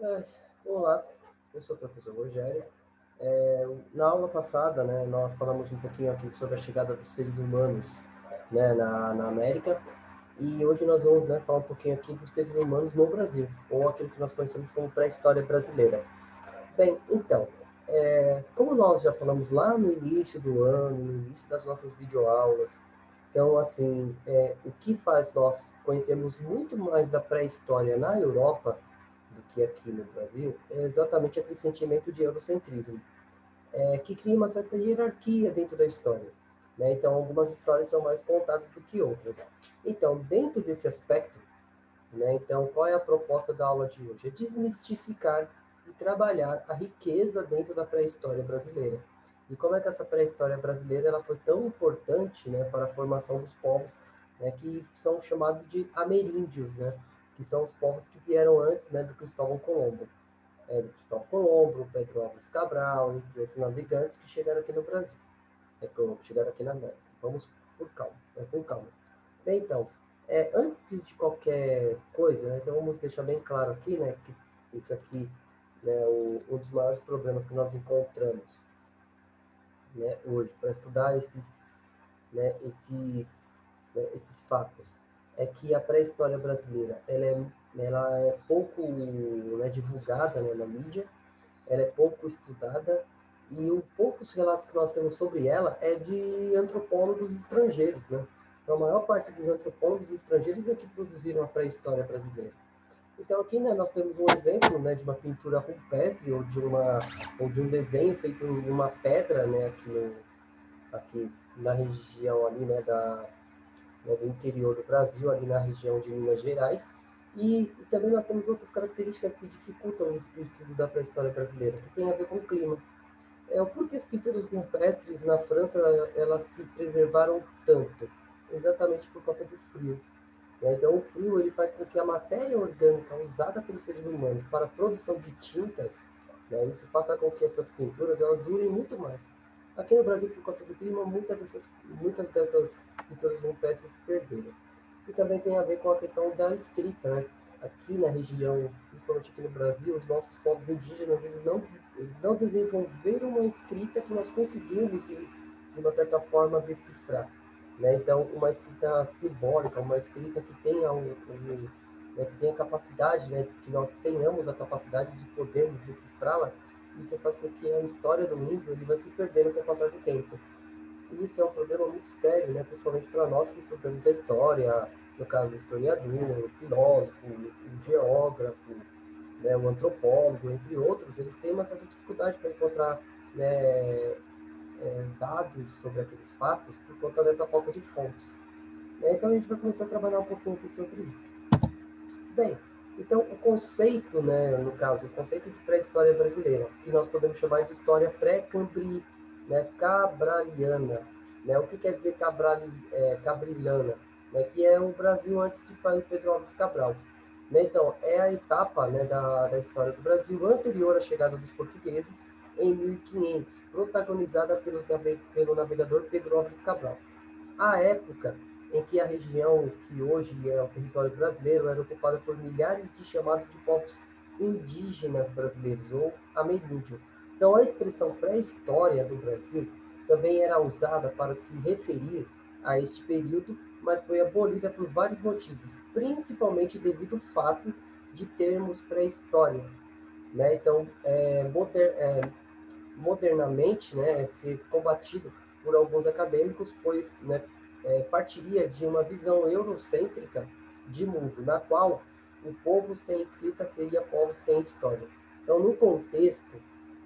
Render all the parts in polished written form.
É, Olá, eu sou o professor Rogério. Na aula passada, né, nós falamos um pouquinho aqui sobre a chegada dos seres humanos, né, na América, e hoje nós vamos, né, falar um pouquinho aqui dos seres humanos no Brasil, ou aquilo que nós conhecemos como pré-história brasileira. Bem, então, como nós já falamos lá no início do ano, no início das nossas videoaulas, então, assim, o que faz nós conhecermos muito mais da pré-história na Europa do que aqui no Brasil é exatamente aquele sentimento de eurocentrismo, que cria uma certa hierarquia dentro da história. Né? Então, algumas histórias são mais contadas do que outras. Então, dentro desse aspecto, né, então, qual é a proposta da aula de hoje? É desmistificar e trabalhar a riqueza dentro da pré-história brasileira. E como é que essa pré-história brasileira ela foi tão importante, né, para a formação dos povos, né, que são chamados de ameríndios, né, que são os povos que vieram antes, né, do Cristóvão Colombo. Do Cristóvão Colombo, Pedro Álvares Cabral, entre outros navegantes que chegaram aqui no Brasil, que chegaram aqui na América. Vamos por calma, com calma. Bem, então, antes de qualquer coisa, né, então vamos deixar bem claro aqui, né, que isso aqui, né, um dos maiores problemas que nós encontramos, né, hoje para estudar esses fatos é que a pré-história brasileira ela é pouco, né, divulgada, né, na mídia, ela é pouco estudada e os poucos relatos que nós temos sobre ela é de antropólogos estrangeiros, né? Então, a maior parte dos antropólogos estrangeiros é que produziram a pré-história brasileira. Então, aqui, né, nós temos um exemplo, né, de uma pintura rupestre ou de um desenho feito em uma pedra, né, aqui na região ali, né, do interior do Brasil, ali na região de Minas Gerais. E também nós temos outras características que dificultam o estudo da pré-história brasileira, que tem a ver com o clima. Por que as pinturas rupestres na França elas se preservaram tanto? Exatamente por conta do frio. Né? Então, o frio ele faz com que a matéria orgânica usada pelos seres humanos para a produção de tintas, né, isso faça com que essas pinturas elas durem muito mais. Aqui no Brasil, por conta do clima, muitas dessas pinturas rupestres se perderam. E também tem a ver com a questão da escrita, né? Aqui na região, principalmente aqui no Brasil, os nossos povos indígenas, eles não desenvolveram uma escrita que nós conseguimos, de uma certa forma, decifrar. Né? Então, uma escrita simbólica, uma escrita que tenha, né, que tenha capacidade, né, que nós tenhamos a capacidade de podermos decifrá-la, isso faz com que a história do índio ele vai se perdendo com o passar do tempo. E isso é um problema muito sério, né, principalmente para nós que estudamos a história, no caso, o historiador, o filósofo, o geógrafo, né, o antropólogo, entre outros, eles têm uma certa dificuldade para encontrar, né, dados sobre aqueles fatos por conta dessa falta de fontes. Então a gente vai começar a trabalhar um pouquinho aqui sobre isso. Bem, então o conceito, né, no caso, o conceito de pré-história brasileira, que nós podemos chamar de história pré-cambri, né, cabraliana, né, o que quer dizer cabrilana, né, que é o Brasil antes de Pedro Álvares Cabral. Né, então, é a etapa, né, da história do Brasil anterior à chegada dos portugueses em 1500, protagonizada pelo navegador Pedro Álvares Cabral. À época em que a região que hoje é o território brasileiro era ocupada por milhares de chamados de povos indígenas brasileiros, ou ameríndio. Então, a expressão pré-história do Brasil também era usada para se referir a este período, mas foi abolida por vários motivos, principalmente devido ao fato de termos pré-história. Né? Então, modernamente, né, ser combatido por alguns acadêmicos, pois, né, partiria de uma visão eurocêntrica de mundo, na qual o povo sem escrita seria povo sem história. Então, no contexto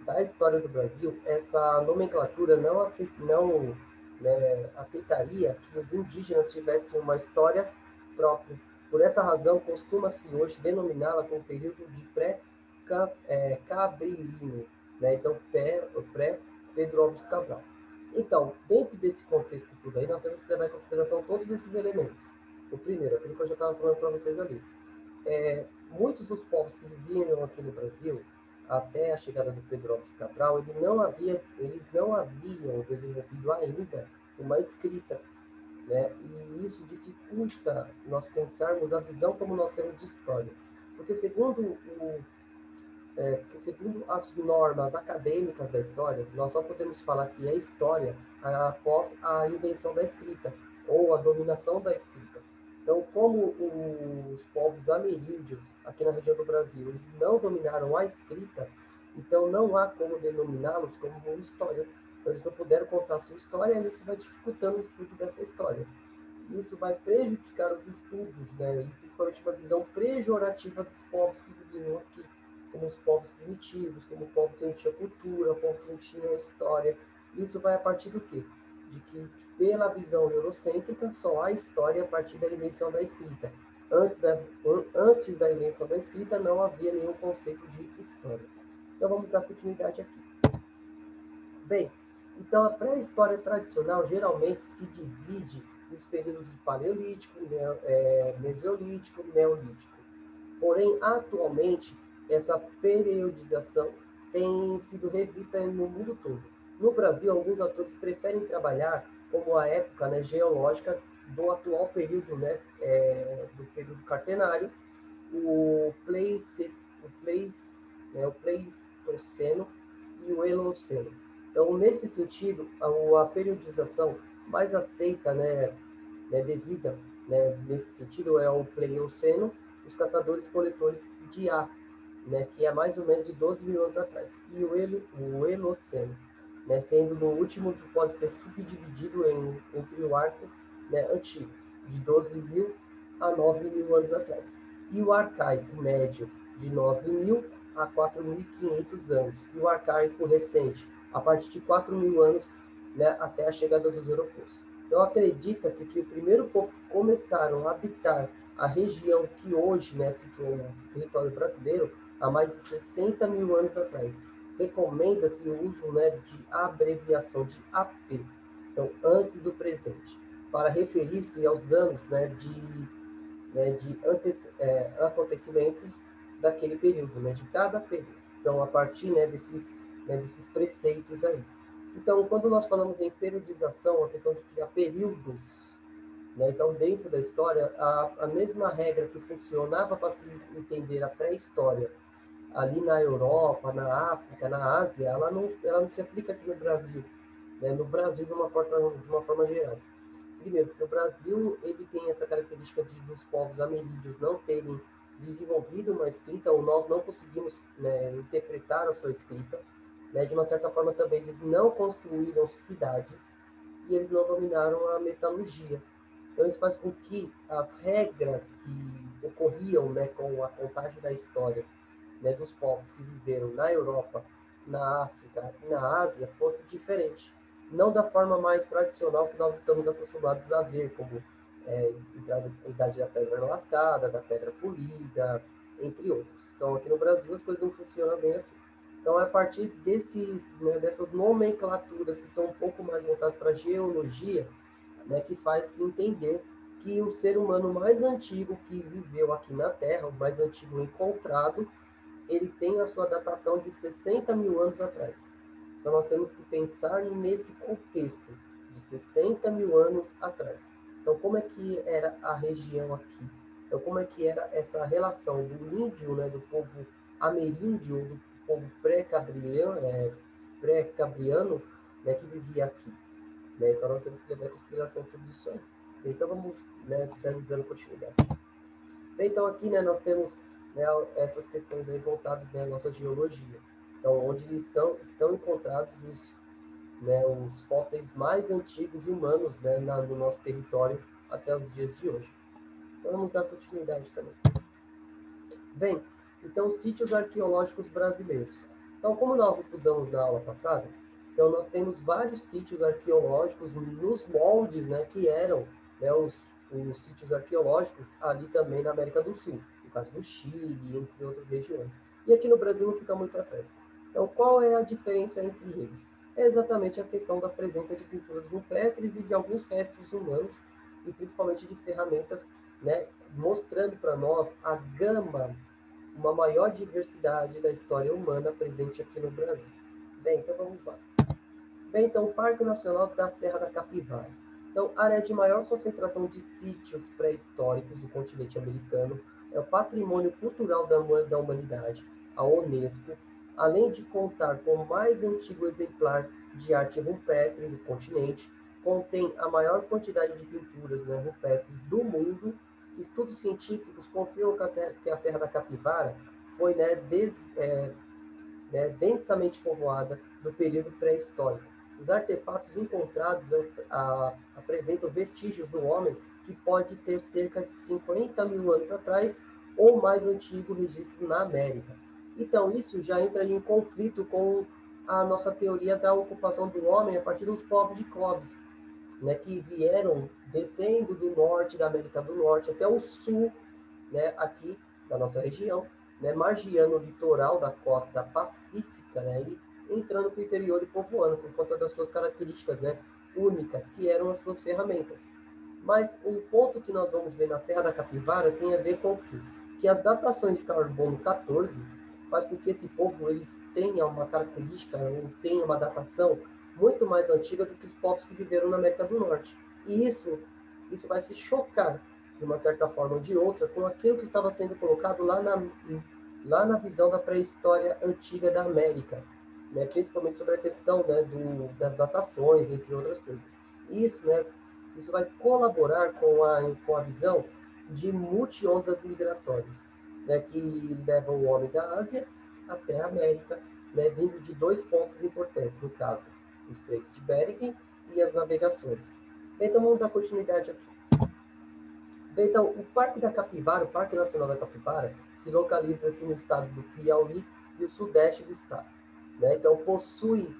da história do Brasil, essa nomenclatura não, né, aceitaria que os indígenas tivessem uma história própria. Por essa razão, costuma-se hoje denominá-la como período de pré-cabrilino, né? Então, pré-Pedro Álvares Cabral. Então, dentro desse contexto tudo aí, nós temos que levar em consideração todos esses elementos. O primeiro, aquilo que eu já estava falando para vocês ali. Muitos dos povos que viviam aqui no Brasil, até a chegada do Pedro Álvares Cabral, eles não haviam desenvolvido ainda uma escrita. Né? E isso dificulta nós pensarmos a visão como nós temos de história. Porque, segundo porque segundo as normas acadêmicas da história, nós só podemos falar que é história após a invenção da escrita, ou a dominação da escrita. Então, como os povos ameríndios, aqui na região do Brasil, eles não dominaram a escrita, então não há como denominá-los como história. Então, eles não puderam contar a sua história, e isso vai dificultando o estudo dessa história. Isso vai prejudicar os estudos, né? E principalmente uma visão pejorativa dos povos que viviam aqui, como os povos primitivos, como o povo que não tinha cultura, o povo que não tinha história. Isso vai a partir do quê? De que, pela visão eurocêntrica, só há história a partir da invenção da escrita. Antes da invenção da escrita, não havia nenhum conceito de história. Então, vamos dar continuidade aqui. Bem, então a pré-história tradicional geralmente se divide nos períodos de Paleolítico, Mesolítico, Neolítico. Porém, atualmente, essa periodização tem sido revista no mundo todo. No Brasil, alguns autores preferem trabalhar como a época, né, geológica do atual período, né, do período quaternário, o Pleistoceno e o Eoceno. Então, nesse sentido, a periodização mais aceita, devida, nesse sentido, é o Pleioceno, os caçadores-coletores de A, que é mais ou menos de 12 mil anos atrás, e o Eoceno, sendo no último que pode ser subdividido entre o arco, antigo, de 12 mil a 9 mil anos atrás, e o arcaico médio, de 9 mil a 4.500 anos, e o arcaico recente, a partir de 4 mil anos, até a chegada dos europeus. Então, acredita-se que o primeiro povo que começaram a habitar a região que hoje se torna o território brasileiro, há mais de 60 mil anos atrás. Recomenda-se o uso de abreviação de AP, então, antes do presente, para referir-se aos anos de acontecimentos daquele período, de cada período. Então, a partir desses preceitos aí. Então, quando nós falamos em periodização, a questão de criar períodos, então, dentro da história, a mesma regra que funcionava para se entender a pré-história ali na Europa, na África, na Ásia, ela não se aplica aqui no Brasil, no Brasil de uma forma geral. Primeiro, porque o Brasil ele tem essa característica dos povos ameríndios não terem desenvolvido uma escrita, ou nós não conseguimos interpretar a sua escrita. De uma certa forma, também, eles não construíram cidades e eles não dominaram a metalurgia. Então, isso faz com que as regras que ocorriam com a contagem da história dos povos que viveram na Europa, na África e na Ásia fosse diferente. Não da forma mais tradicional que nós estamos acostumados a ver, como a idade da pedra lascada, da pedra polida, entre outros. Então, aqui no Brasil, as coisas não funcionam bem assim. Então, é a partir dessas nomenclaturas que são um pouco mais voltadas para a geologia, que faz se entender que o ser humano mais antigo que viveu aqui na Terra, o mais antigo encontrado, ele tem a sua datação de 60 mil anos atrás. Então, nós temos que pensar nesse contexto de 60 mil anos atrás. Então, como é que era a região aqui? Então, como é que era essa relação do índio, do povo ameríndio, do povo pré-cambriano, que vivia aqui? Então, nós temos que levar em consideração tudo isso aí. Então, vamos dando continuidade. Bem, então, aqui nós temos essas questões aí voltadas à nossa geologia. Então, onde estão encontrados os fósseis mais antigos humanos no nosso território até os dias de hoje. Então, vamos dar continuidade também. Bem, então, sítios arqueológicos brasileiros. Então, como nós estudamos na aula passada, então nós temos vários sítios arqueológicos nos moldes que eram os sítios arqueológicos ali também na América do Sul, no caso do Chile, entre outras regiões. E aqui no Brasil não fica muito atrás. Então, qual é a diferença entre eles? É exatamente a questão da presença de pinturas rupestres e de alguns restos humanos, e principalmente de ferramentas, mostrando para nós a gama, uma maior diversidade da história humana presente aqui no Brasil. Bem, então vamos lá. Bem, então, o Parque Nacional da Serra da Capivara. Então, área de maior concentração de sítios pré-históricos do continente americano, é o patrimônio cultural da humanidade. à Unesco, além de contar com o mais antigo exemplar de arte rupestre do continente, contém a maior quantidade de pinturas, né, rupestres do mundo. Estudos científicos confirmam que a Serra da Capivara foi, densamente povoada do período pré-histórico. Os artefatos encontrados apresentam vestígios do homem que pode ter cerca de 50 mil anos atrás ou mais antigo registro na América. Então, isso já entra em conflito com a nossa teoria da ocupação do homem a partir dos povos de Clovis, né, que vieram descendo do norte da América do Norte até o sul, né, aqui da nossa região, né, margeando o litoral da costa pacífica, né, e entrando para o interior e povoando por conta das suas características, né, únicas, que eram as suas ferramentas. Mas o ponto que nós vamos ver na Serra da Capivara tem a ver com o quê? Que as datações de carbono 14 faz com que esse povo eles tenha uma característica, ou tenha uma datação muito mais antiga do que os povos que viveram na América do Norte. E isso vai se chocar de uma certa forma ou de outra, com aquilo que estava sendo colocado lá na visão da pré-história antiga da América, né? Principalmente sobre a questão, né, das datações, entre outras coisas. Isso, né, isso vai colaborar com a visão de multi-ondas migratórias, né, que levam o homem da Ásia até a América, né, vindo de dois pontos importantes, no caso, o Estreito de Bering e as navegações. Então, vamos dar continuidade aqui. Então, o Parque da Capivara, o Parque Nacional da Capivara, se localiza-se no estado do Piauí e o sudeste do estado, né? Então, possui,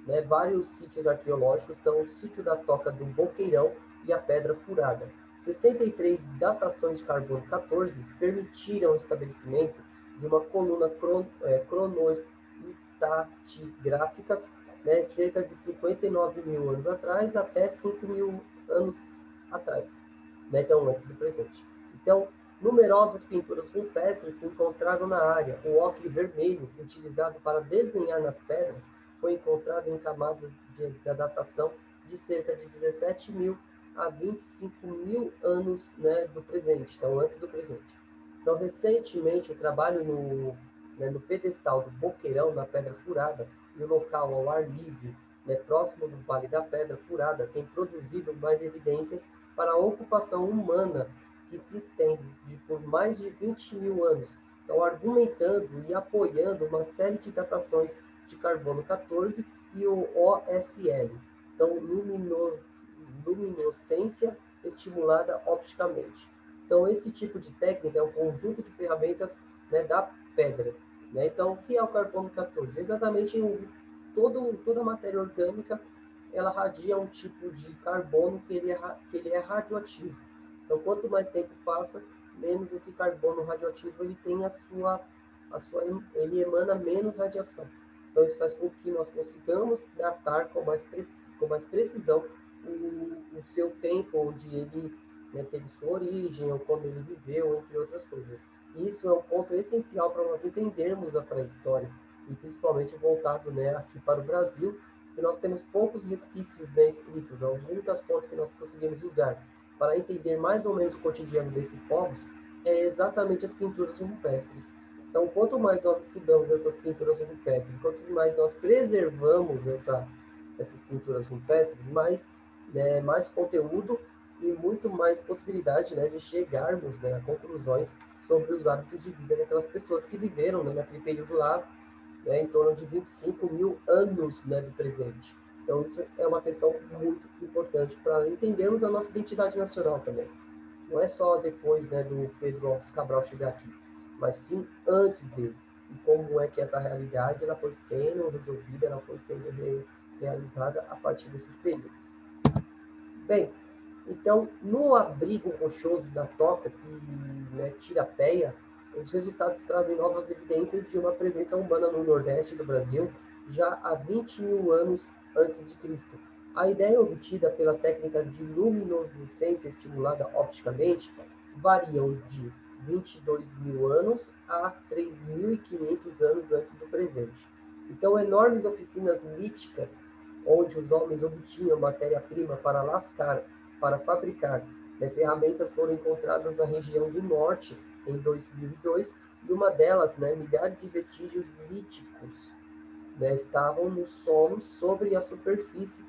né, vários sítios arqueológicos, então o sítio da Toca do Boqueirão e a Pedra Furada. 63 datações de carbono 14 permitiram o estabelecimento de uma coluna cronoestratigráficas, né, cerca de 59 mil anos atrás até 5 mil anos atrás, né, então antes do presente. Então, numerosas pinturas rupestres se encontraram na área. O ocre vermelho, utilizado para desenhar nas pedras, foi encontrado em camadas da datação de cerca de 17 mil a 25 mil anos, né, do presente, então antes do presente. Então, recentemente, o trabalho no pedestal do Boqueirão, na Pedra Furada, e o local ao ar livre, né, próximo do Vale da Pedra Furada, tem produzido mais evidências para a ocupação humana que se estende por mais de 20 mil anos, então argumentando e apoiando uma série de datações de carbono 14 e o OSL, então luminescência estimulada opticamente. Então, esse tipo de técnica é um conjunto de ferramentas, né, da pedra, né? Então, o que é o carbono 14? Exatamente toda a matéria orgânica ela radia um tipo de carbono que ele é radioativo. Então, quanto mais tempo passa, menos esse carbono radioativo ele tem ele emana menos radiação. Então, isso faz com que nós consigamos datar com mais precisão o seu tempo, onde ele, né, teve sua origem, ou quando ele viveu, entre outras coisas. E isso é um ponto essencial para nós entendermos a pré-história, e principalmente voltado, né, aqui para o Brasil, que nós temos poucos resquícios, né, escritos. As únicas fontes que nós conseguimos usar para entender mais ou menos o cotidiano desses povos é exatamente as pinturas rupestres. Então, quanto mais nós estudamos essas pinturas rupestres, quanto mais nós preservamos essas pinturas rupestres, mais conteúdo e muito mais possibilidade, né, de chegarmos, né, a conclusões sobre os hábitos de vida daquelas pessoas que viveram, né, naquele período lá, né, em torno de 25 mil anos, né, do presente. Então, isso é uma questão muito importante para entendermos a nossa identidade nacional também. Não é só depois, né, do Pedro Alves Cabral chegar aqui, mas sim antes dele. E como é que essa realidade ela foi sendo resolvida, ela foi sendo realizada a partir desses períodos. Bem, então, no abrigo rochoso da Toca, que, né, tira a peia, os resultados trazem novas evidências de uma presença humana no Nordeste do Brasil já há 20 mil anos antes de Cristo. A ideia obtida pela técnica de luminescência estimulada opticamente variam de 22 mil anos a 3.500 anos antes do presente. Então, enormes oficinas líticas, onde os homens obtinham matéria-prima para lascar, para fabricar, né, ferramentas foram encontradas na região do norte em 2002, E uma delas, né, milhares de vestígios líticos, né, estavam no solo sobre a superfície,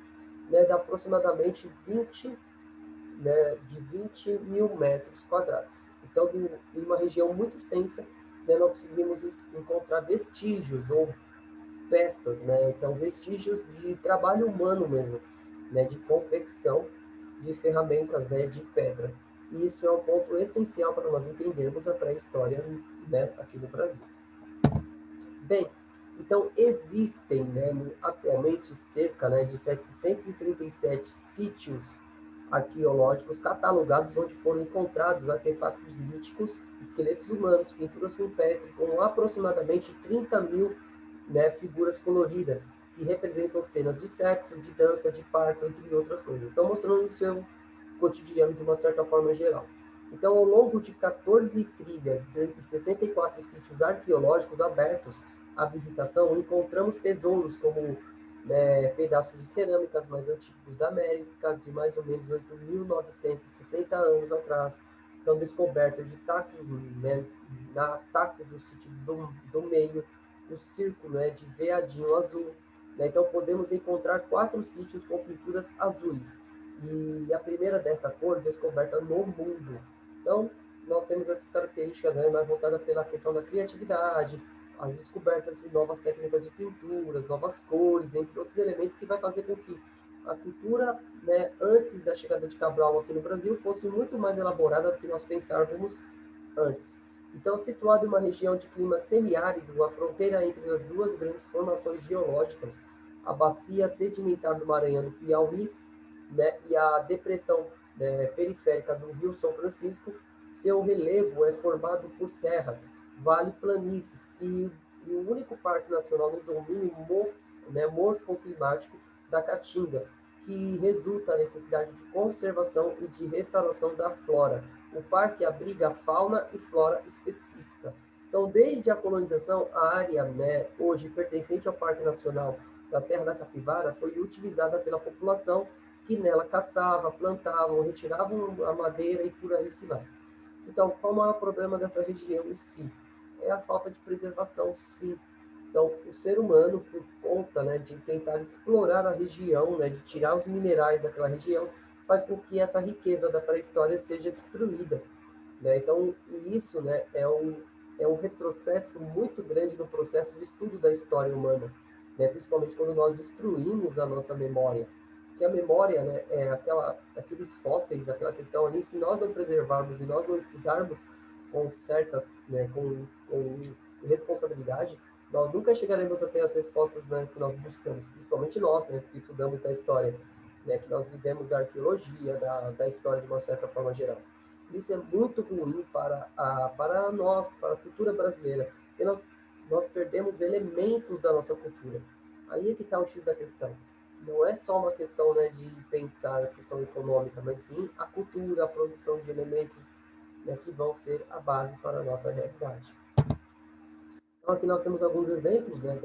né, de aproximadamente 20, né, de 20 mil metros quadrados. Então, em uma região muito extensa, né, nós conseguimos encontrar vestígios ou peças, né, então vestígios de trabalho humano mesmo, né, de confecção de ferramentas, né, de pedra. E isso é um ponto essencial para nós entendermos a pré-história, né, aqui no Brasil. Bem, então existem, né, atualmente cerca, né, de 737 sítios arqueológicos catalogados onde foram encontrados artefatos líticos, esqueletos humanos, pinturas rupestres com aproximadamente 30 mil, né, figuras coloridas que representam cenas de sexo, de dança, de parto, entre outras coisas. Estão mostrando o seu cotidiano de uma certa forma geral. Então, ao longo de 14 trilhas e 64 sítios arqueológicos abertos à visitação, encontramos tesouros como, né, pedaços de cerâmicas mais antigos da América, de mais ou menos 8.960 anos atrás. Então, descoberta de taco, né, na taco do sítio do meio, o círculo, né, de veadinho azul. Né? Então, podemos encontrar 4 sítios com pinturas azuis, e a primeira desta cor descoberta no mundo. Então, nós temos essas características, né, mais voltadas pela questão da criatividade, as descobertas de novas técnicas de pinturas, novas cores, entre outros elementos que vai fazer com que a cultura, né, antes da chegada de Cabral aqui no Brasil, fosse muito mais elaborada do que nós pensávamos antes. Então, situado em uma região de clima semiárido, a fronteira entre as duas grandes formações geológicas, a bacia sedimentar do Maranhão do Piauí, né, e a depressão, né, periférica do Rio São Francisco, seu relevo é formado por serras, vale planícies e o único parque nacional no domínio né, morfoclimático da Caatinga, que resulta na necessidade de conservação e de restauração da flora. O parque abriga fauna e flora específica. Então, desde a colonização, a área, né, hoje pertencente ao Parque Nacional da Serra da Capivara foi utilizada pela população que nela caçava, plantavam, retiravam a madeira e por aí se vai. Então, qual é o maior problema dessa região em si? É a falta de preservação, sim. Então, o ser humano, por conta, né, de tentar explorar a região, né, de tirar os minerais daquela região, faz com que essa riqueza da pré-história seja destruída. Né? Então, isso, né, é um retrocesso muito grande no processo de estudo da história humana, né? Principalmente quando nós destruímos a nossa memória. Porque a memória, né, é aqueles fósseis, aquela questão ali, se nós não preservarmos e nós não estudarmos com certas, né, com responsabilidade, nós nunca chegaremos a ter as respostas, né, que nós buscamos, principalmente nós, né, que estudamos da história, né, que nós vivemos da arqueologia, da história de uma certa forma geral. Isso é muito ruim para nós, para a cultura brasileira, porque nós perdemos elementos da nossa cultura. Aí é que está o X da questão. Não é só uma questão, né, de pensar a questão econômica, mas sim a cultura, a produção de elementos, né, que vão ser a base para a nossa realidade. Então, aqui nós temos alguns exemplos, né,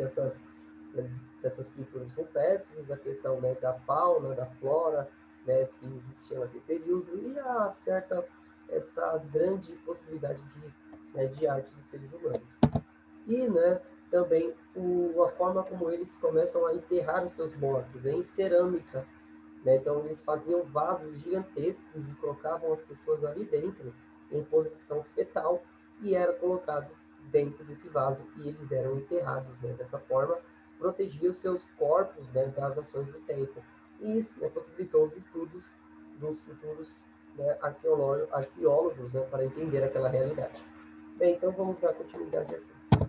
dessas pinturas rupestres, a questão, né, da fauna, da flora, né, que existia naquele período, e essa grande possibilidade né, de arte dos seres humanos. E, né, também a forma como eles começam a enterrar os seus mortos, em cerâmica. Né? Então, eles faziam vasos gigantescos e colocavam as pessoas ali dentro, em posição fetal, e era colocado dentro desse vaso e eles eram enterrados, né? Dessa forma, protegia os seus corpos, né, das ações do tempo. E isso, né, possibilitou os estudos dos futuros, né, arqueólogos, né, para entender aquela realidade. Bem, então vamos dar continuidade aqui.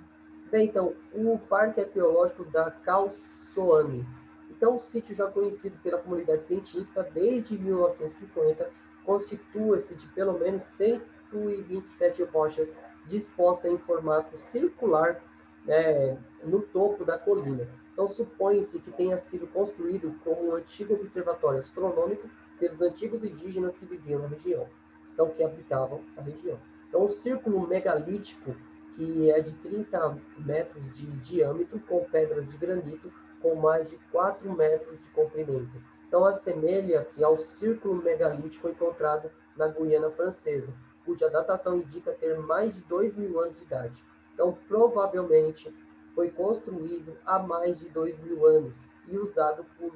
Bem, então, o Parque Arqueológico da Calçoame. Então, o sítio já conhecido pela comunidade científica desde 1950, constitua-se de pelo menos 127 rochas dispostas em formato circular, né, no topo da colina. Então, supõe-se que tenha sido construído como um antigo observatório astronômico pelos antigos indígenas que viviam na região, então, que habitavam a região. Então, o círculo megalítico, que é de 30 metros de diâmetro, com pedras de granito, com mais de 4 metros de comprimento. Então, assemelha-se ao círculo megalítico encontrado na Guiana Francesa, cuja datação indica ter mais de 2.000 anos de idade. Então, provavelmente, foi construído há mais de 2.000 anos e usado por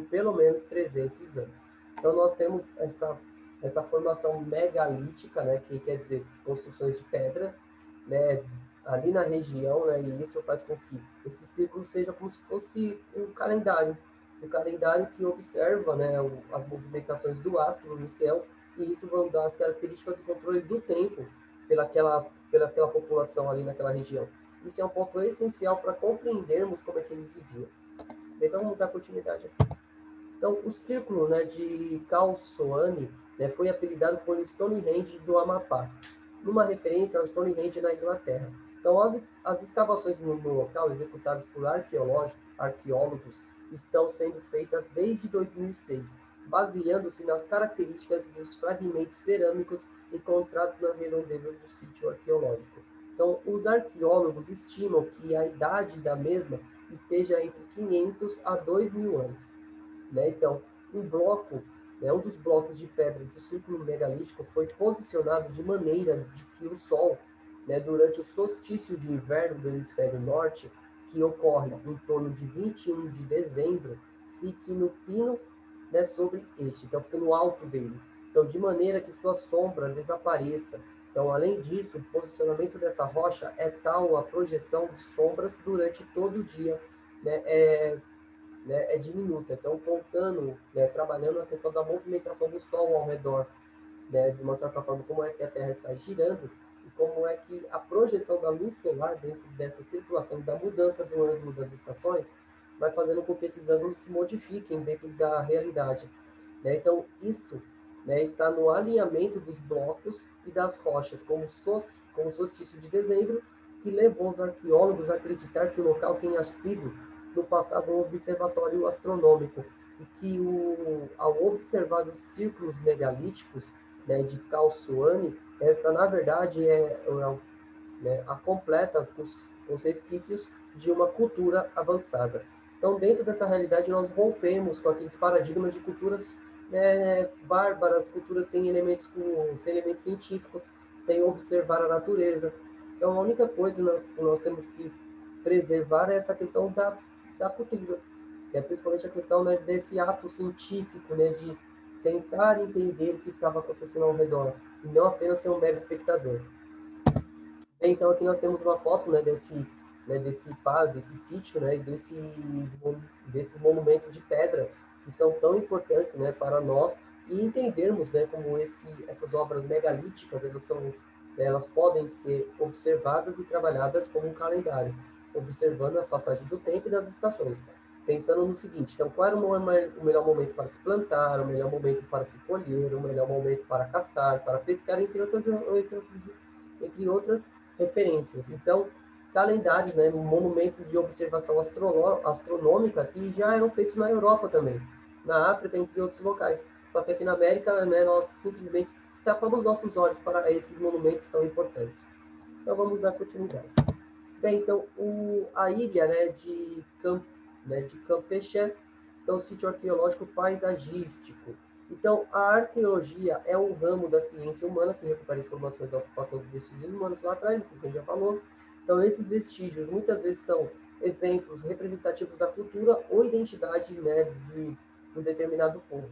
pelo menos 300 anos. Então, nós temos essa formação megalítica, né, que quer dizer construções de pedra, né, ali na região, né, e isso faz com que esse círculo seja como se fosse um calendário que observa, né, as movimentações do astro no céu, e isso vão dar as características do controle do tempo pelaquela população ali naquela região. Isso é um ponto essencial para compreendermos como é que eles viviam. Então, vamos dar continuidade aqui. Então, o círculo, né, de Calçoane, né, foi apelidado por Stonehenge do Amapá, numa referência ao Stonehenge na Inglaterra. Então, as escavações no local, executadas por arqueólogos, estão sendo feitas desde 2006, baseando-se nas características dos fragmentos cerâmicos encontrados nas redondezas do sítio arqueológico. Então, os arqueólogos estimam que a idade da mesma esteja entre 500 a 2.000 anos. Né? Então, um dos blocos de pedra do círculo megalítico foi posicionado de maneira de que o Sol, né, durante o solstício de inverno do hemisfério norte, que ocorre em torno de 21 de dezembro, fique no pino, né, sobre este, então fica no alto dele. Então, de maneira que sua sombra desapareça. Então, além disso, o posicionamento dessa rocha é tal a projeção de sombras durante todo o dia, né, é diminuta. Então, contando, né, trabalhando a questão da movimentação do Sol ao redor, né, de uma certa forma, como é que a Terra está girando e como é que a projeção da luz solar dentro dessa circulação, da mudança do ângulo das estações, vai fazendo com que esses ângulos se modifiquem dentro da realidade. Né? Então, isso, né, está no alinhamento dos blocos e das rochas, como o solstício de dezembro, que levou os arqueólogos a acreditar que o local tenha sido, no passado, um observatório astronômico, e que, ao observar os círculos megalíticos, né, de Calçoane, esta, na verdade, né, a completa os resquícios de uma cultura avançada. Então, dentro dessa realidade, nós rompemos com aqueles paradigmas de culturas, né, bárbaras, culturas sem elementos científicos, sem observar a natureza. Então, a única coisa que nós temos que preservar é essa questão da cultura, né, principalmente a questão, né, desse ato científico, né, de tentar entender o que estava acontecendo ao redor, e não apenas ser um mero espectador. Então, aqui nós temos uma foto, né, desse sítio, né, desses monumentos de pedra, que são tão importantes, né, para nós, e entendermos, né, como essas obras megalíticas, elas podem ser observadas e trabalhadas como um calendário, observando a passagem do tempo e das estações. Pensando no seguinte, então, qual era o melhor momento para se plantar, o melhor momento para se colher, o melhor momento para caçar, para pescar, entre outras referências. Então, calendários, né, monumentos de observação astronômica que já eram feitos na Europa também, na África, entre outros locais. Só que aqui na América, né, nós simplesmente tapamos nossos olhos para esses monumentos tão importantes. Então, vamos dar continuidade. Bem, então, a ilha, de Campeche, então, o sítio arqueológico paisagístico. Então, a arqueologia é um ramo da ciência humana que recupera informações da ocupação de vestígios humanos lá atrás, que a gente já falou. Então, esses vestígios muitas vezes são exemplos representativos da cultura ou identidade, né, de um determinado povo.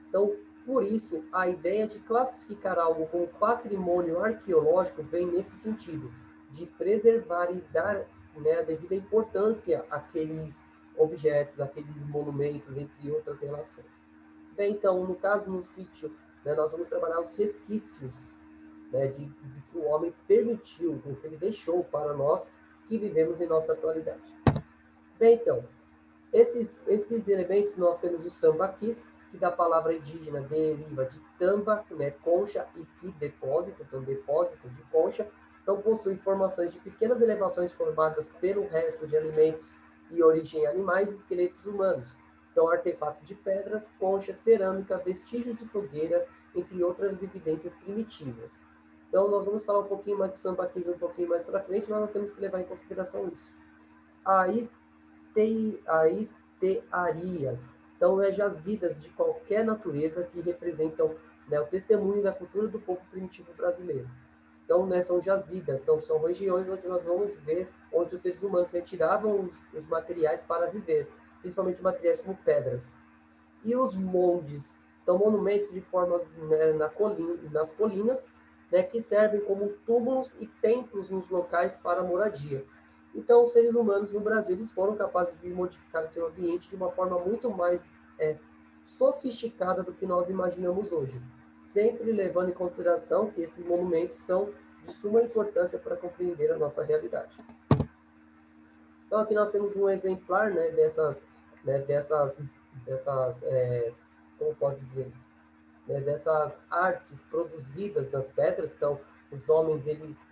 Então, por isso, a ideia de classificar algo como patrimônio arqueológico vem nesse sentido, de preservar e dar, né, a devida importância àqueles objetos, aqueles monumentos, entre outras relações. Bem, então, no caso, no sítio, né, nós vamos trabalhar os resquícios, né, de que o homem permitiu, o que ele deixou para nós que vivemos em nossa atualidade. Bem, então, esses elementos nós temos o sambaquis, que da palavra indígena deriva de tamba, né, concha, e que depósito, então depósito de concha. Então possui formações de pequenas elevações formadas pelo resto de alimentos e origem animais e esqueletos humanos. Então artefatos de pedras, conchas, cerâmica, vestígios de fogueira, entre outras evidências primitivas. Então nós vamos falar um pouquinho mais do sambaquis um pouquinho mais para frente, mas nós temos que levar em consideração isso. A estearias. Então, jazidas de qualquer natureza que representam né, o testemunho da cultura do povo primitivo brasileiro. Então, né, são jazidas, então são regiões onde nós vamos ver onde os seres humanos retiravam os materiais para viver, principalmente materiais como pedras. E os mondes, então monumentos de formas, né, nas colinas, né, que servem como túmulos e templos nos locais para moradia. Então, os seres humanos no Brasil eles foram capazes de modificar seu ambiente de uma forma muito mais sofisticada do que nós imaginamos hoje, sempre levando em consideração que esses monumentos são de suma importância para compreender a nossa realidade. Então, aqui nós temos um exemplar, né, como posso dizer, né, dessas artes produzidas nas pedras. Então, os homens, eles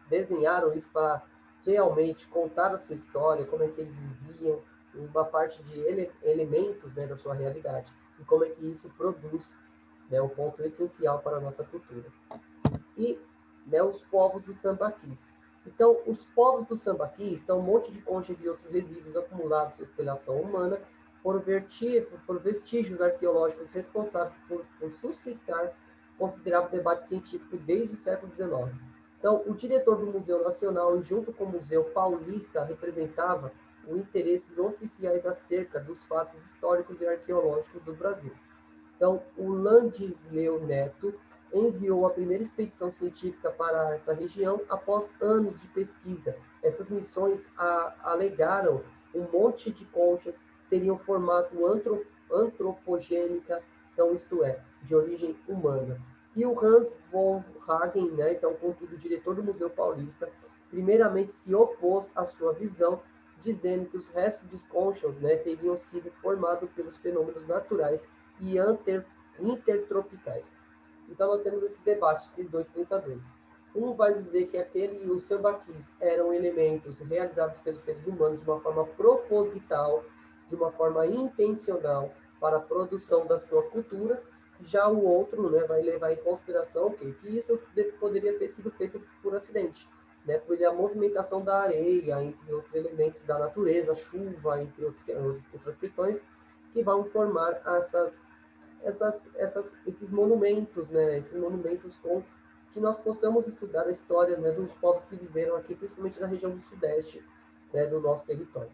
desenharam isso para realmente contar a sua história, como é que eles viviam, uma parte de elementos, né, da sua realidade, e como é que isso produz, né, um ponto essencial para a nossa cultura. E, né, os povos do sambaquis. Então, os povos do sambaquis, então, um monte de conchas e outros resíduos acumulados pela ação humana, foram vestígios arqueológicos responsáveis por suscitar considerável debate científico desde o século XIX. Então, o diretor do Museu Nacional, junto com o Museu Paulista, representava os interesses oficiais acerca dos fatos históricos e arqueológicos do Brasil. Então, o Landisleu Neto enviou a primeira expedição científica para esta região após anos de pesquisa. Essas missões alegaram um monte de conchas teriam formato antropogênica, então isto é, de origem humana. E o Hans von Hagen, né, então, contudo, diretor do Museu Paulista, primeiramente se opôs à sua visão, dizendo que os restos de conchas, né, teriam sido formados pelos fenômenos naturais e intertropicais. Então, nós temos esse debate entre dois pensadores. Um vai dizer que os sambaquis eram elementos realizados pelos seres humanos de uma forma proposital, de uma forma intencional para a produção da sua cultura. Já o outro, né, vai levar em consideração que isso poderia ter sido feito por acidente, né, por a movimentação da areia, entre outros elementos da natureza, chuva, entre outras questões, que vão formar esses monumentos, né, esses monumentos com que nós possamos estudar a história, né, dos povos que viveram aqui, principalmente na região do Sudeste, né, do nosso território.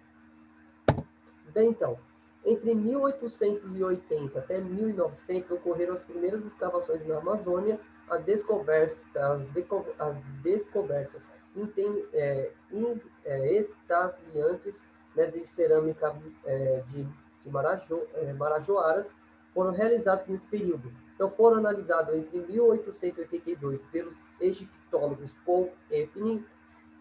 Bem, então, entre 1880 até 1900 ocorreram as primeiras escavações na Amazônia, as descobertas extasiantes, né, de cerâmica de Marajoaras foram realizados nesse período. Então, foram analisados entre 1882 pelos egiptólogos Paul Epstein,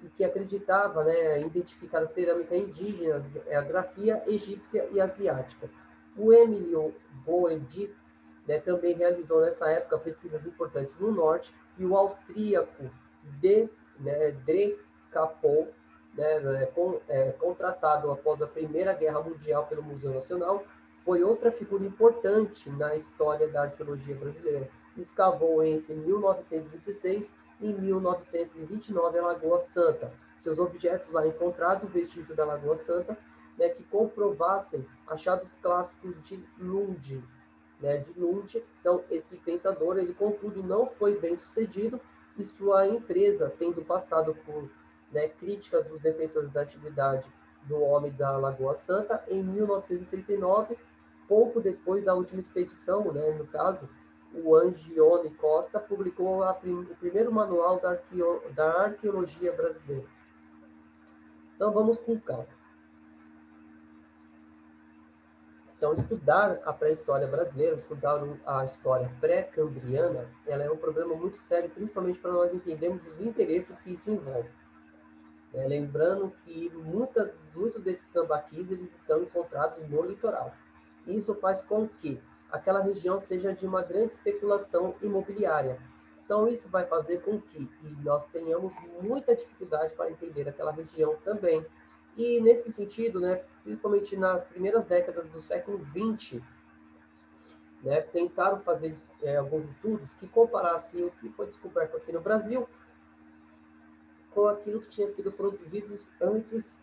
e que acreditava, né, identificar a cerâmica indígena, a grafia egípcia e asiática. O Emilio Boedi, né, também realizou nessa época pesquisas importantes no norte, e o austríaco Dre Capol, né, contratado após a Primeira Guerra Mundial pelo Museu Nacional, foi outra figura importante na história da arqueologia brasileira. Escavou entre 1926 em 1929 a Lagoa Santa. Seus objetos lá encontrados, vestígio da Lagoa Santa, né, que comprovassem achados clássicos de Lund, né, de Lund. Então, esse pensador, ele, contudo, não foi bem sucedido, e sua empresa, tendo passado por, né, críticas dos defensores da atividade do homem da Lagoa Santa, em 1939, pouco depois da última expedição, né, no caso, o Angione Costa publicou o primeiro manual da arqueologia brasileira. Então, vamos com calma. Então, estudar a pré-história brasileira, estudar a história pré-cambriana, ela é um problema muito sério, principalmente para nós entendermos os interesses que isso envolve. Lembrando que muitos desses sambaquis eles estão encontrados no litoral. Isso faz com que aquela região seja de uma grande especulação imobiliária. Então, isso vai fazer com que nós tenhamos muita dificuldade para entender aquela região também. E, nesse sentido, né, principalmente nas primeiras décadas do século XX, né, tentaram fazer alguns estudos que comparassem o que foi descoberto aqui no Brasil com aquilo que tinha sido produzido antes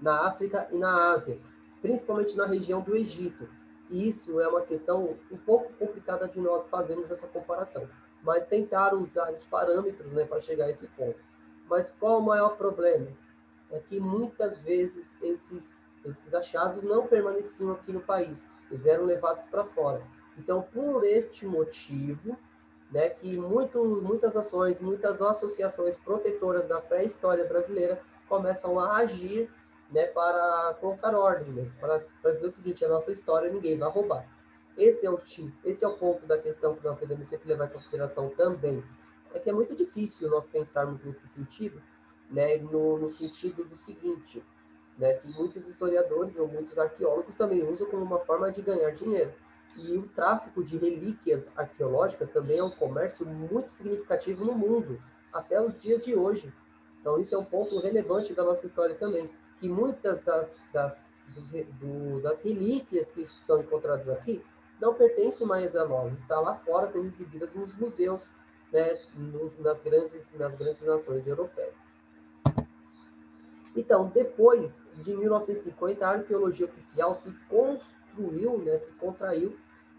na África e na Ásia, principalmente na região do Egito. isso é uma questão um pouco complicada de nós fazermos essa comparação, mas tentaram usar os parâmetros, né, para chegar a esse ponto. Mas qual o maior problema? É que muitas vezes esses achados não permaneciam aqui no país, eles eram levados para fora. Então, por este motivo, né, que muitas ações, muitas associações protetoras da pré-história brasileira começam a agir, né, para colocar ordem, né, para dizer o seguinte: a nossa história ninguém vai roubar. Esse é o X, esse é o ponto da questão que nós devemos sempre levar em consideração também. É que é muito difícil nós pensarmos nesse sentido, né, no sentido do seguinte, né, que muitos historiadores ou muitos arqueólogos também usam como uma forma de ganhar dinheiro. E o tráfico de relíquias arqueológicas também é um comércio muito significativo no mundo, até os dias de hoje. Então, isso é um ponto relevante da nossa história também, que muitas das relíquias que são encontradas aqui não pertencem mais a nós, está lá fora sendo exibidas nos museus, né, nas grandes nações europeias. Então, depois de 1950, a arqueologia oficial se construiu, né, se contraiu,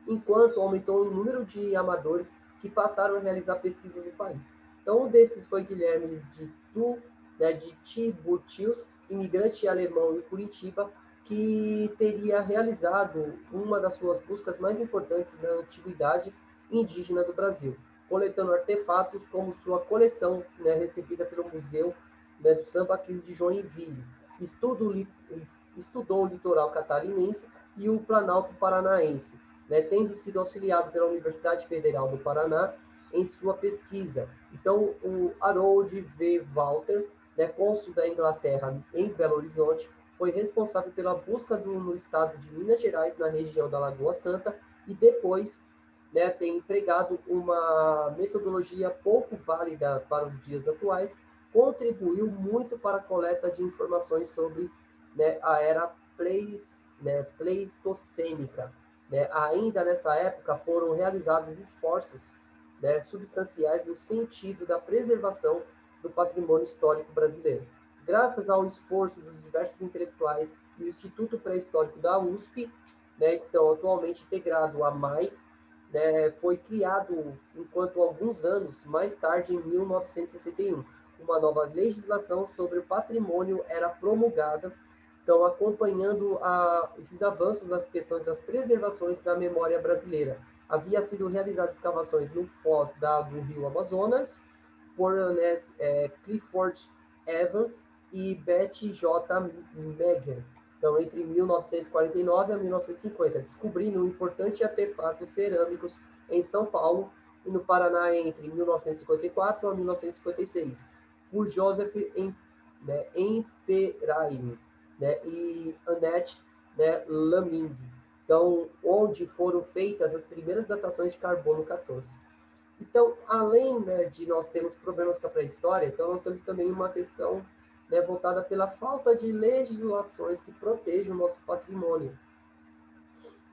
enquanto aumentou o número de amadores que passaram a realizar pesquisas no país. Então, um desses foi Guilherme de Tibutius, imigrante alemão em Curitiba, que teria realizado uma das suas buscas mais importantes da antiguidade indígena do Brasil, coletando artefatos como sua coleção, né, recebida pelo Museu, né, do Sambaquis de Joinville. Estudou o litoral catarinense e o Planalto Paranaense, né, tendo sido auxiliado pela Universidade Federal do Paraná em sua pesquisa. Então, o Harold V. Walter, né, cônsul da Inglaterra em Belo Horizonte, foi responsável pela busca no estado de Minas Gerais, na região da Lagoa Santa, e depois, né, tem empregado uma metodologia pouco válida para os dias atuais, contribuiu muito para a coleta de informações sobre, né, a era pleistocênica. Né? Ainda nessa época foram realizados esforços, né, substanciais no sentido da preservação do patrimônio histórico brasileiro. Graças ao esforço dos diversos intelectuais e o Instituto Pré-Histórico da USP, né, então atualmente integrado à MAI, né, foi criado, enquanto alguns anos mais tarde, em 1961, uma nova legislação sobre o patrimônio era promulgada, então acompanhando esses avanços nas questões das preservações da memória brasileira. Havia sido realizadas escavações no foz do rio Amazonas por Clifford Evans e Betty J. Megger, então, entre 1949 a 1950, descobrindo emportantes artefatos cerâmicos em São Paulo e no Paraná entre 1954 a 1956, por Joseph Emperaine, né, e Annette, né, Laming, então, onde foram feitas as primeiras datações de carbono 14. Então, além, né, de nós termos problemas com a pré-história, então nós temos também uma questão, né, voltada pela falta de legislações que protejam o nosso patrimônio.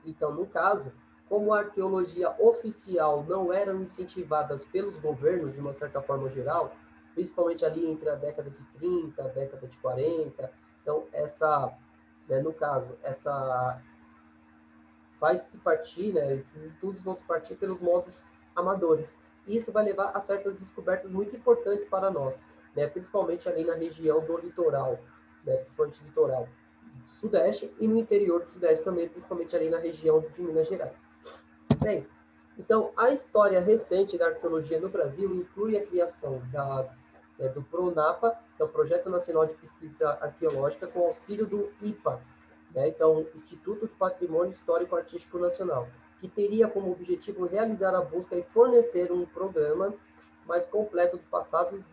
Então, no caso, como a arqueologia oficial não eram incentivadas pelos governos, de uma certa forma geral, principalmente ali entre a década de 30, a década de 40, então né, no caso, vai-se partir, né, esses estudos vão se partir pelos modos amadores. E isso vai levar a certas descobertas muito importantes para nós, né, principalmente ali na região do litoral, né, principalmente litoral sudeste e no interior do sudeste também, principalmente ali na região de Minas Gerais. Bem, então a história recente da arqueologia no Brasil inclui a criação do PRONAPA, que é o Projeto Nacional de Pesquisa Arqueológica, com auxílio do IPA, né, então Instituto do Patrimônio Histórico Artístico Nacional, que teria como objetivo realizar a busca e fornecer um programa mais completo do passado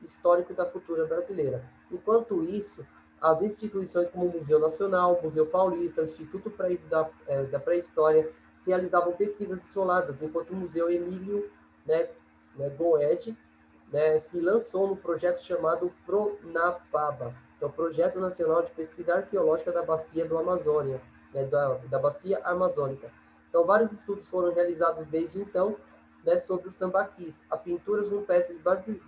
histórico da cultura brasileira. Enquanto isso, as instituições como o Museu Nacional, o Museu Paulista, o Instituto da Pré-História realizavam pesquisas isoladas, enquanto o Museu Emílio, Goed, né, se lançou no projeto chamado PRONAPABA, que é o Projeto Nacional de Pesquisa Arqueológica da Bacia do Amazônia, né, da Bacia Amazônica. Então, vários estudos foram realizados desde então, né, sobre os sambaquis, as pinturas rupestres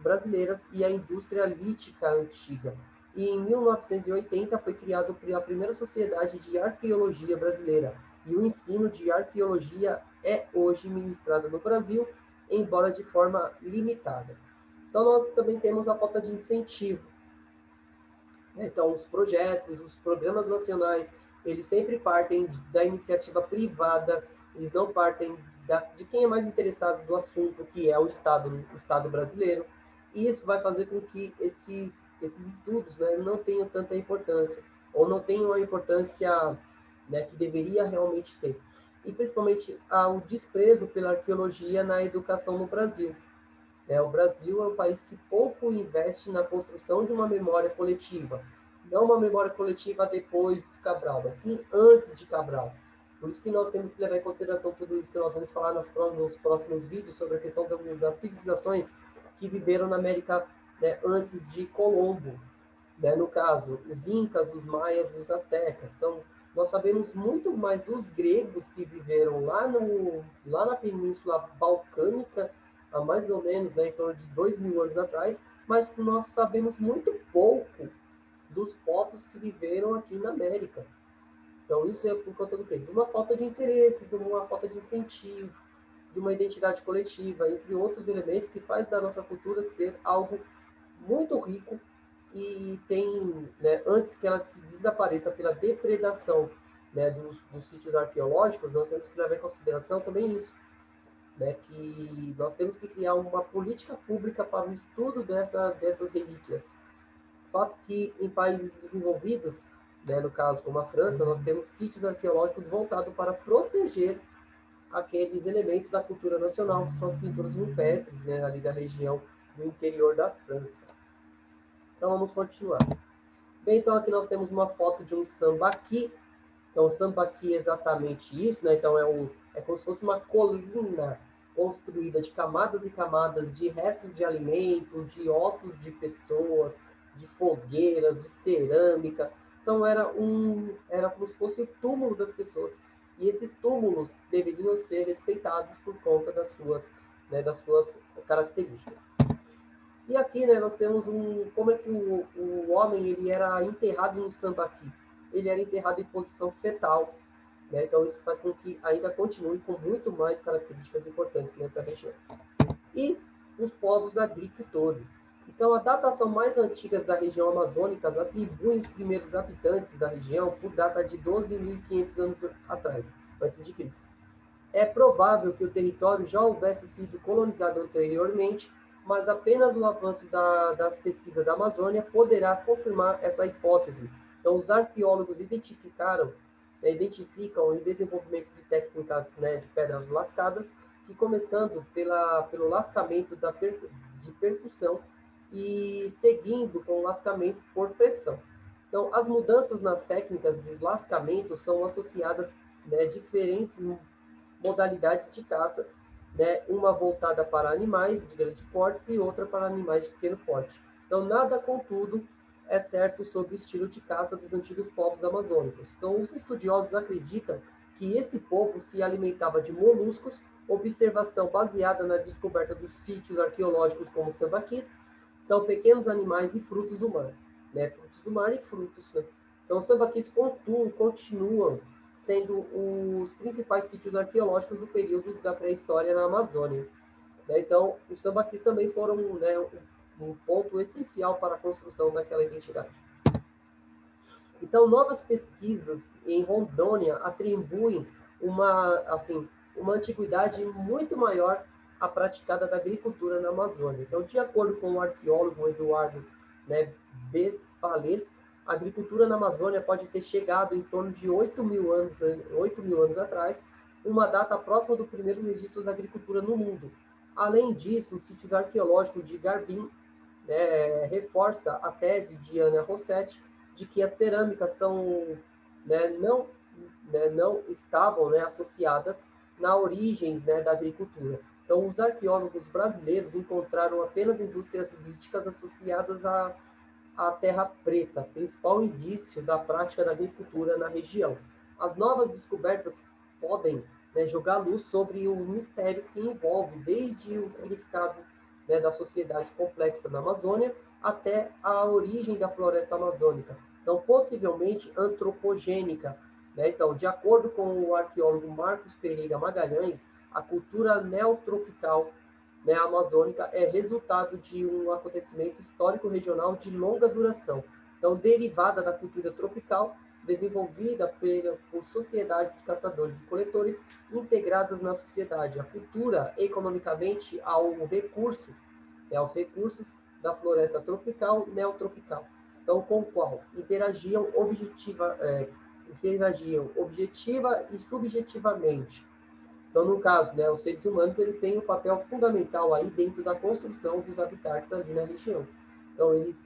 brasileiras e a indústria lítica antiga. E em 1980 foi criada a primeira Sociedade de Arqueologia Brasileira, e o ensino de arqueologia é hoje ministrado no Brasil, embora de forma limitada. Então, nós também temos a falta de incentivo. Então, os projetos, os programas nacionais, eles sempre partem da iniciativa privada, eles não partem de quem é mais interessado do assunto, que é o Estado brasileiro, e isso vai fazer com que esses estudos, né, não tenham tanta importância, ou não tenham a importância, né, que deveria realmente ter. E principalmente o desprezo pela arqueologia na educação no Brasil. O Brasil é um país que pouco investe na construção de uma memória coletiva. Não uma memória coletiva depois de Cabral, mas sim antes de Cabral. Por isso que nós temos que levar em consideração tudo isso que nós vamos falar nos próximos vídeos sobre a questão das civilizações que viveram na América, né, antes de Colombo. Né? No caso, os Incas, os Maias e os Astecas. Então, nós sabemos muito mais dos gregos que viveram lá na Península Balcânica, há mais ou menos, né, em torno de 2.000 anos atrás, mas nós sabemos muito pouco dos povos que viveram aqui na América. Então, isso é por conta do quê? De uma falta de interesse, de uma falta de incentivo, de uma identidade coletiva, entre outros elementos que faz da nossa cultura ser algo muito rico e tem, né, antes que ela se desapareça pela depredação, né, dos sítios arqueológicos, nós temos que levar em consideração também isso, né, que nós temos que criar uma política pública para o estudo dessas relíquias. Fato que em países desenvolvidos, né, no caso como a França, nós temos sítios arqueológicos voltados para proteger aqueles elementos da cultura nacional, que são as pinturas rupestres, né, ali da região do interior da França. Então vamos continuar. Bem, então aqui nós temos uma foto de um sambaqui. Então o sambaqui é exatamente isso, né? Então é como se fosse uma colina construída de camadas e camadas de restos de alimento, de ossos de pessoas, de fogueiras, de cerâmica. Então era como se fosse o túmulo das pessoas. E esses túmulos deveriam ser respeitados por conta né, das suas características. E aqui, né, nós temos como é que o homem ele era enterrado no sambaqui. Ele era enterrado em posição fetal, né? Então isso faz com que ainda continue com muito mais características importantes nessa região. E os povos agricultores. Então a datação mais antiga da região amazônica atribui os primeiros habitantes da região por data de 12.500 anos atrás, antes de Cristo. É provável que o território já houvesse sido colonizado anteriormente, mas apenas o avanço das pesquisas da Amazônia poderá confirmar essa hipótese. Então, os arqueólogos identificam o desenvolvimento de técnicas, né, de pedras lascadas, que começando pelo lascamento de percussão e seguindo com o lascamento por pressão. Então, as mudanças nas técnicas de lascamento são associadas, né, diferentes modalidades de caça, né? Uma voltada para animais de grande porte e outra para animais de pequeno porte. Então, nada, contudo, é certo sobre o estilo de caça dos antigos povos amazônicos. Então, os estudiosos acreditam que esse povo se alimentava de moluscos, observação baseada na descoberta dos sítios arqueológicos como sambaquis, então pequenos animais e frutos do mar, né? Frutos do mar e frutos, né? Então, os sambaquis continuam sendo os principais sítios arqueológicos do período da pré-história na Amazônia. Né? Então, os sambaquis também foram, né, um ponto essencial para a construção daquela identidade. Então, novas pesquisas em Rondônia atribuem uma antiguidade muito maior à praticada da agricultura na Amazônia. Então, de acordo com o arqueólogo Eduardo, né, Bespalés, a agricultura na Amazônia pode ter chegado em torno de 8.000 anos atrás, uma data próxima do primeiro registro da agricultura no mundo. Além disso, os sítios arqueológicos de Garbim, né, reforça a tese de Ana Rossetti de que as cerâmicas são, né, não estavam, né, associadas na origens, né, da agricultura. Então, os arqueólogos brasileiros encontraram apenas indústrias líticas associadas à terra preta, principal indício da prática da agricultura na região. As novas descobertas podem, né, jogar luz sobre o mistério que envolve desde o significado, né, da sociedade complexa da Amazônia até a origem da floresta amazônica. Então, possivelmente antropogênica, né? Então, de acordo com o arqueólogo Marcos Pereira Magalhães, a cultura neotropical, né, amazônica é resultado de um acontecimento histórico regional de longa duração. Então, derivada da cultura tropical, desenvolvida por sociedades de caçadores e coletores integradas na sociedade. A cultura, economicamente, aos recursos da floresta tropical neotropical. Então, com o qual interagiam objetiva e subjetivamente. Então, no caso, né, os seres humanos eles têm um papel fundamental aí dentro da construção dos habitats ali na região. Então, eles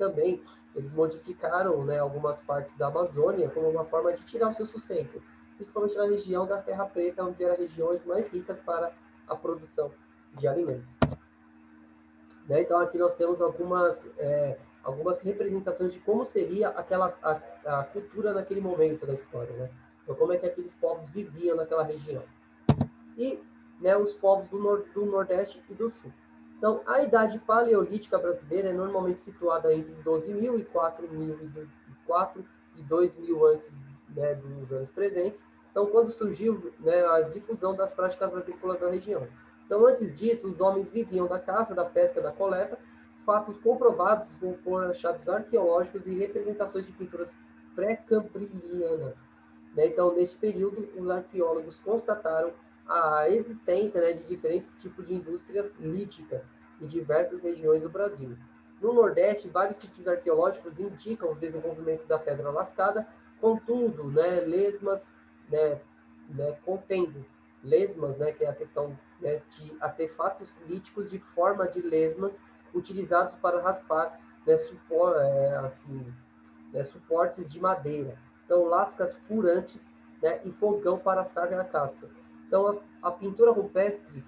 modificaram, né, algumas partes da Amazônia como uma forma de tirar o seu sustento, principalmente na região da Terra Preta, onde eram regiões mais ricas para a produção de alimentos. Né? Então, aqui nós temos algumas representações de como seria a cultura naquele momento da história. Né? Então, como é que aqueles povos viviam naquela região. E, né, os povos do Nordeste e do Sul. Então, a idade paleolítica brasileira é normalmente situada entre 12.000 e 4.004 e 2.000 antes, né, dos anos presentes. Então, quando surgiu, né, a difusão das práticas agrícolas na região. Então, antes disso, os homens viviam da caça, da pesca, da coleta, fatos comprovados por achados arqueológicos e representações de pinturas pré-cambrilianas. Né? Então, neste período, os arqueólogos constataram a existência, né, de diferentes tipos de indústrias líticas em diversas regiões do Brasil. No Nordeste, vários sítios arqueológicos indicam o desenvolvimento da pedra lascada, contudo, né, lesmas, contendo lesmas, né, que é a questão, né, de artefatos líticos de forma de lesmas utilizados para raspar, né, suportes de madeira. Então, lascas furantes, né, e fogão para assar a caça. Então, a pintura rupestre,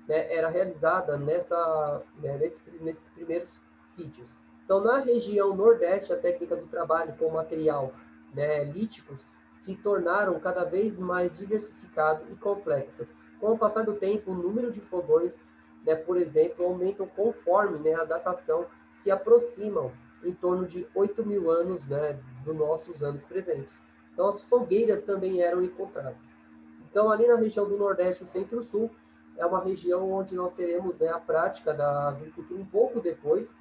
né, era realizada nesses primeiros sítios. Então, na região nordeste, a técnica do trabalho com material, né, líticos se tornaram cada vez mais diversificadas e complexas. Com o passar do tempo, o número de fogões, né, por exemplo, aumentam conforme, né, a datação se aproximam em torno de 8.000 anos, né, dos nossos anos presentes. Então, as fogueiras também eram encontradas. Então, ali na região do Nordeste, o Centro-Sul, é uma região onde nós teremos, né, a prática da agricultura um pouco depois,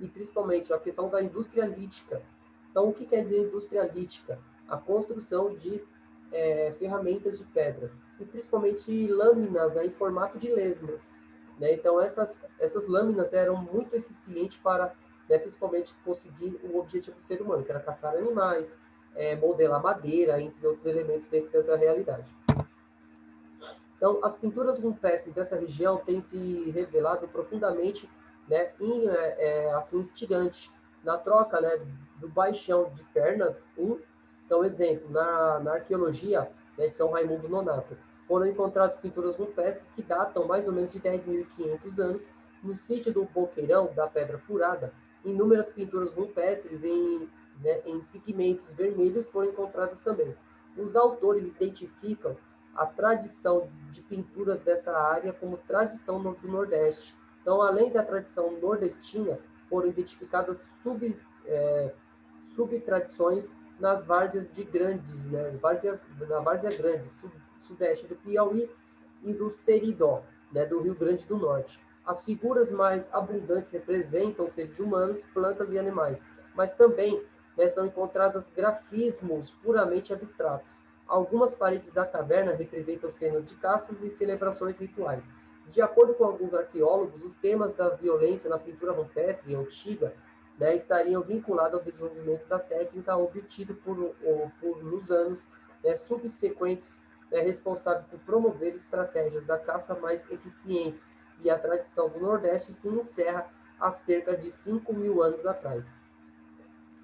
e principalmente a questão da indústria lítica. Então, o que quer dizer indústria lítica? A construção de ferramentas de pedra, e principalmente lâminas, né, em formato de lesmas. Né? Então, essas lâminas eram muito eficientes para, né, principalmente, conseguir o objetivo do ser humano, que era caçar animais, modelar madeira, entre outros elementos dentro dessa realidade. Então, as pinturas rupestres dessa região têm se revelado profundamente, né, assim, instigante na troca, né, do baixão de perna 1. Então, exemplo, na arqueologia, né, de São Raimundo Nonato, foram encontradas pinturas rupestres que datam mais ou menos de 10.500 anos no sítio do Boqueirão da Pedra Furada. Inúmeras pinturas rupestres em pigmentos vermelhos foram encontradas também. Os autores identificam a tradição de pinturas dessa área como tradição do Nordeste. Então, além da tradição nordestina, foram identificadas subtradições nas várzeas de Grandes, né? Na Várzea Grande, sudeste do Piauí e do Seridó, né? Do Rio Grande do Norte. As figuras mais abundantes representam seres humanos, plantas e animais, mas também, né, são encontradas grafismos puramente abstratos. Algumas paredes da caverna representam cenas de caças e celebrações rituais. De acordo com alguns arqueólogos, os temas da violência na pintura rupestre antiga, né, estariam vinculados ao desenvolvimento da técnica obtido nos anos, né, subsequentes, né, responsável por promover estratégias da caça mais eficientes, e a tradição do Nordeste se encerra há cerca de 5.000 anos atrás.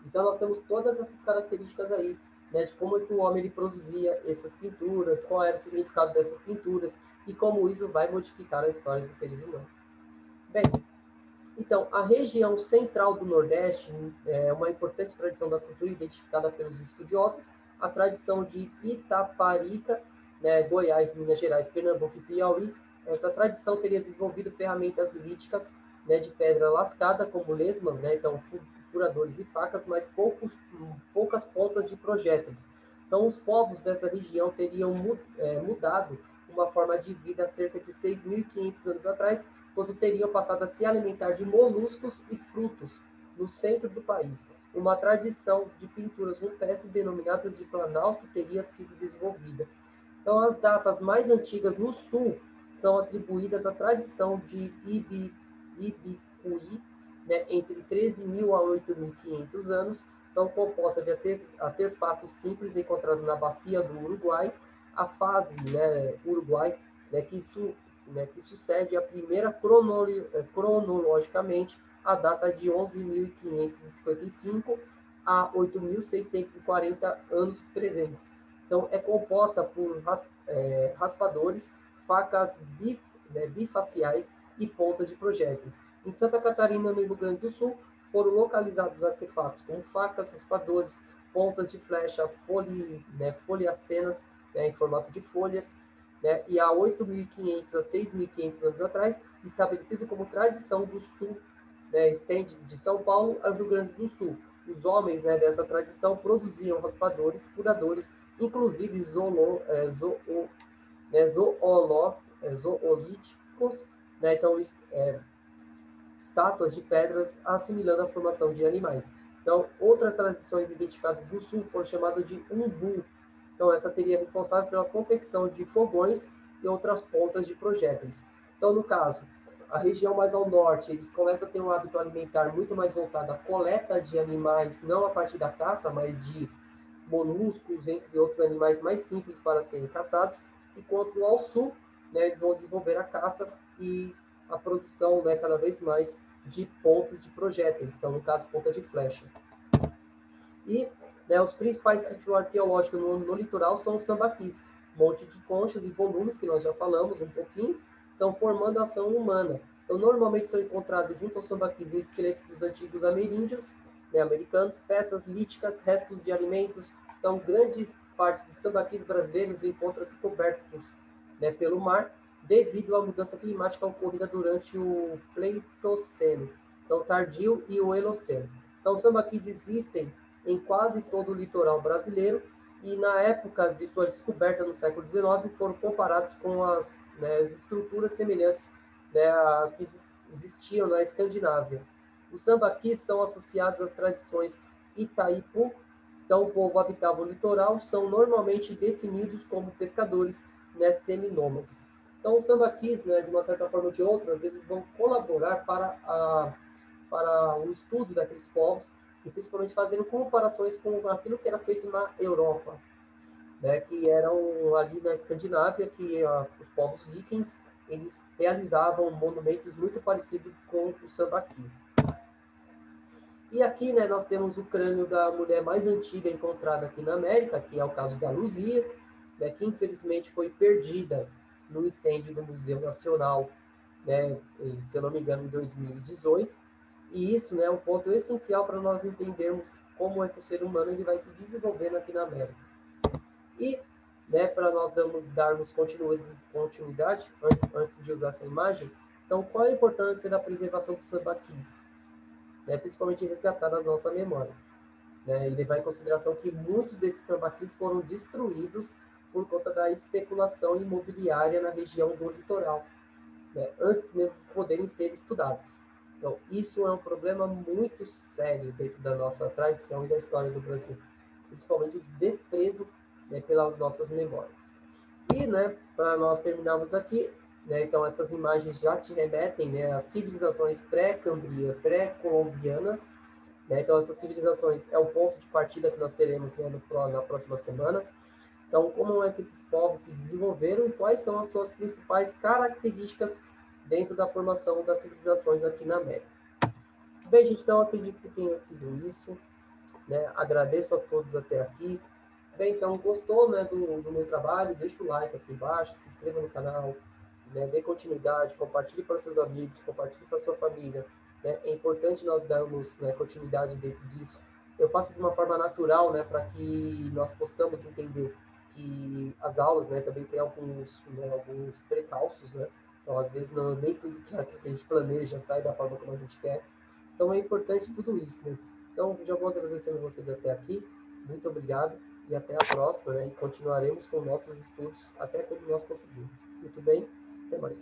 Então, nós temos todas essas características aí, né, de como é que o homem ele produzia essas pinturas, qual era o significado dessas pinturas e como isso vai modificar a história dos seres humanos. Bem, então, a região central do Nordeste é uma importante tradição da cultura identificada pelos estudiosos, a tradição de Itaparica, né, Goiás, Minas Gerais, Pernambuco e Piauí. Essa tradição teria desenvolvido ferramentas líticas, né, de pedra lascada, como lesmas, né, então furadores e facas, mas poucas pontas de projéteis, Então, os povos dessa região teriam mudado uma forma de vida há cerca de 6.500 anos atrás, quando teriam passado a se alimentar de moluscos e frutos no centro do país. Uma tradição de pinturas rupestres denominadas de Planalto teria sido desenvolvida. Então, as datas mais antigas no sul são atribuídas à tradição de Ibicuí, né, entre 13.000 a 8.500 anos, então composta de artefatos simples encontrados na bacia do Uruguai, a fase, né, Uruguai, né, que sucede a primeira cronologicamente a data de 11.555 a 8.640 anos presentes. Então, é composta por raspadores, facas bifaciais e pontas de projéteis. Em Santa Catarina, no Rio Grande do Sul, foram localizados artefatos como facas, raspadores, pontas de flecha, folhacenas, em formato de folhas, e há 8.500 a 6.500 anos atrás, estabelecido como tradição do sul, estende de São Paulo ao Rio Grande do Sul. Os homens, dessa tradição produziam raspadores, curadores, inclusive zoolíticos, então estátuas de pedras assimilando a formação de animais. Então, outras tradições identificadas no sul foram chamadas de umbu. Então, essa teria responsável pela confecção de fogões e outras pontas de projéteis. Então, no caso, a região mais ao norte, eles começam a ter um hábito alimentar muito mais voltado à coleta de animais, não a partir da caça, mas de moluscos, entre outros animais mais simples para serem caçados, enquanto ao sul, eles vão desenvolver a caça e a produção, cada vez mais de pontos de projéteis, então, no caso, ponta de flecha. E os principais sítios arqueológicos no litoral são os sambaquis, monte de conchas e volumes, que nós já falamos um pouquinho, estão formando a ação humana. Então, normalmente são encontrados junto aos sambaquis esqueletos dos antigos ameríndios, americanos, peças líticas, restos de alimentos. Então, grande parte dos sambaquis brasileiros encontra-se cobertos pelo mar, devido à mudança climática ocorrida durante o Pleistoceno, então tardio, e o Holoceno. Então, os sambaquis existem em quase todo o litoral brasileiro e na época de sua descoberta no século XIX foram comparados com as estruturas semelhantes que existiam na Escandinávia. Os sambaquis são associados às tradições Itaipu, então o povo habitava o litoral, são normalmente definidos como pescadores seminômades. Então, os sambaquis, de uma certa forma ou de outras, eles vão colaborar para o estudo daqueles povos, e principalmente fazendo comparações com aquilo que era feito na Europa, que eram ali na Escandinávia, que os povos vikings, eles realizavam monumentos muito parecidos com os sambaquis. E aqui, nós temos o crânio da mulher mais antiga encontrada aqui na América, que é o caso da Luzia, que infelizmente foi perdida no incêndio do Museu Nacional, se eu não me engano, em 2018. E isso é um ponto essencial para nós entendermos como é que o ser humano ele vai se desenvolvendo aqui na América. E, para nós darmos continuidade, antes de usar essa imagem, então, qual a importância da preservação dos sambaquis? Principalmente resgatar a nossa memória. E levar em consideração que muitos desses sambaquis foram destruídos por conta da especulação imobiliária na região do litoral, antes mesmo de poderem ser estudados. Então, isso é um problema muito sério dentro da nossa tradição e da história do Brasil, principalmente o desprezo pelas nossas memórias. E, para nós terminarmos aqui, então essas imagens já te remetem às civilizações pré-colombianas. Então, essas civilizações é o ponto de partida que nós teremos na próxima semana. Então, como é que esses povos se desenvolveram e quais são as suas principais características dentro da formação das civilizações aqui na América. Bem, gente, então acredito que tenha sido isso. Agradeço a todos até aqui. Bem, então, gostou do meu trabalho? Deixa o like aqui embaixo, se inscreva no canal, dê continuidade, compartilhe para seus amigos, compartilhe para sua família. É importante nós darmos continuidade dentro disso. Eu faço de uma forma natural, para que nós possamos entender que as aulas também tem alguns precalços, então às vezes nem tudo que a gente planeja sai da forma como a gente quer. Então é importante tudo isso. Então já vou agradecendo vocês até aqui, muito obrigado e até a próxima, né? E continuaremos com nossos estudos até quando nós conseguirmos. Muito bem, até mais.